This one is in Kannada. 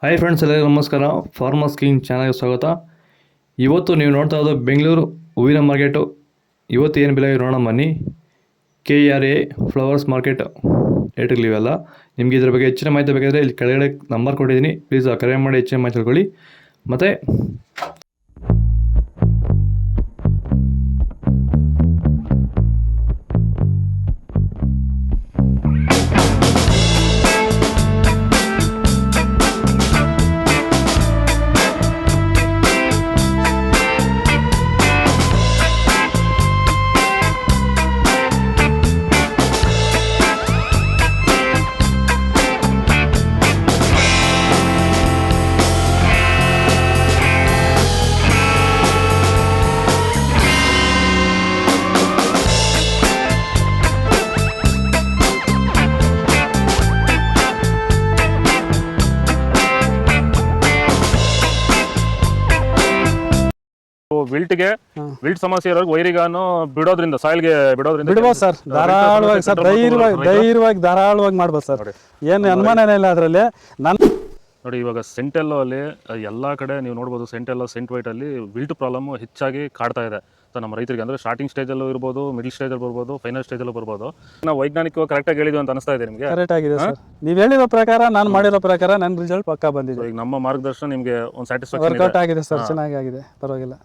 ಹಾಯ್ ಫ್ರೆಂಡ್ಸ್, ಎಲ್ಲರಿಗೂ ನಮಸ್ಕಾರ. ಫಾರ್ಮರ್ಸ್ ಕಿಂಗ್ ಚಾನಲ್ಗೆ ಸ್ವಾಗತ. ಇವತ್ತು ನೀವು ನೋಡ್ತಾ ಇರೋದು ಬೆಂಗಳೂರು ಹೂವಿನ ಮಾರ್ಕೆಟು. ಇವತ್ತು ಏನು ಬೆಲೆ ನೋಡೋಣ ಬನ್ನಿ. KRA ಫ್ಲವರ್ಸ್ ಮಾರ್ಕೆಟ್ ರೇಟ್ಗಳಿವೆಲ್ಲ. ನಿಮಗೆ ಇದ್ರ ಬಗ್ಗೆ ಹೆಚ್ಚಿನ ಮಾಹಿತಿ ಬೇಕಾದರೆ ಇಲ್ಲಿ ಕೆಳಗಡೆ ನಂಬರ್ ಕೊಟ್ಟಿದ್ದೀನಿ, ಪ್ಲೀಸ್ ಕರೆ ಮಾಡಿ ಹೆಚ್ಚಿನ ಮಾಹಿತಿ ತಿಳ್ಕೊಳ್ಳಿ. ಮತ್ತು ವಿಲ್ಟ್ ಸಮಸ್ಯೆ ಇರೋರು ವೈರಿಗಾನು ಬಿಡೋದ್ರಿಂದ ಸಾಯಿಲ್ಗೆ ಬಿಡ್ಬೋದು ಸರ್. ಧಾರಾಳವಾಗಿ ಸರ್, ಧೈರ್ಯವಾಗಿ ಧಾರಾಳವಾಗಿ ಮಾಡ್ಬೋದು ಸರ್. ಏನು ಅನುಮಾನನೇ ಇಲ್ಲ ಅದರಲ್ಲಿ. ನೋಡಿ, ಇವಾಗ ಸೆಂಟೆಲ್ಲೋ ಅಲ್ಲಿ ಎಲ್ಲ ಕಡೆ ನೀವು ನೋಡ್ಬೋದು, ಸೆಂಟೆಲ್ಲೋ ಸೆಂಟ್ ವೈಟ್ ಅಲ್ಲಿ ವಿಲ್ಟ್ ಪ್ರಾಬ್ಲಮ್ ಹೆಚ್ಚಾಗಿ ಕಾಡ್ತಾ ಇದೆ. ಸೊ ನಮ್ಮ ರೈತರಿಗೆ ಅಂದ್ರೆ ಸ್ಟಾರ್ಟಿಂಗ್ ಸ್ಟೇಜಲ್ಲೂ ಇರ್ಬೋದು, ಮಿಡಲ್ ಸ್ಟೇಜಲ್ಲಿ ಬರ್ಬೋದು, ಫೈನಲ್ ಸ್ಟೇಜಲ್ಲೂ ಬರ್ಬೋದು. ನಾವು ವೈಜ್ಞಾನಿಕವಾಗಿ ಕರೆಕ್ಟಾಗಿ ಹೇಳಿದ್ವಿ ಅಂತ ಅನಿಸ್ತಾ ಇದೆ ನಿಮಗೆ? ಕರೆಕ್ಟ್ ಆಗಿದೆ ಸರ್. ನೀವು ಹೇಳಿರೋ ಪ್ರಕಾರ, ನಾನು ಮಾಡಿರೋ ಪ್ರಕಾರ ನನ್ನ ರಿಸಲ್ಟ್ ಪಕ್ಕಾ ಬಂದಿದೆ. ಈಗ ನಮ್ಮ ಮಾರ್ಗದರ್ಶನ ನಿಮಗೆ ಒಂದು ಸ್ಯಾಟಿಸ್ಫ್ಯಾಕ್ಷನ್ ವರ್ಕೌಟ್ ಆಗಿದೆ ಸರ್, ಚೆನ್ನಾಗಿ ಆಗಿದೆ, ಪರವಾಗಿಲ್ಲ.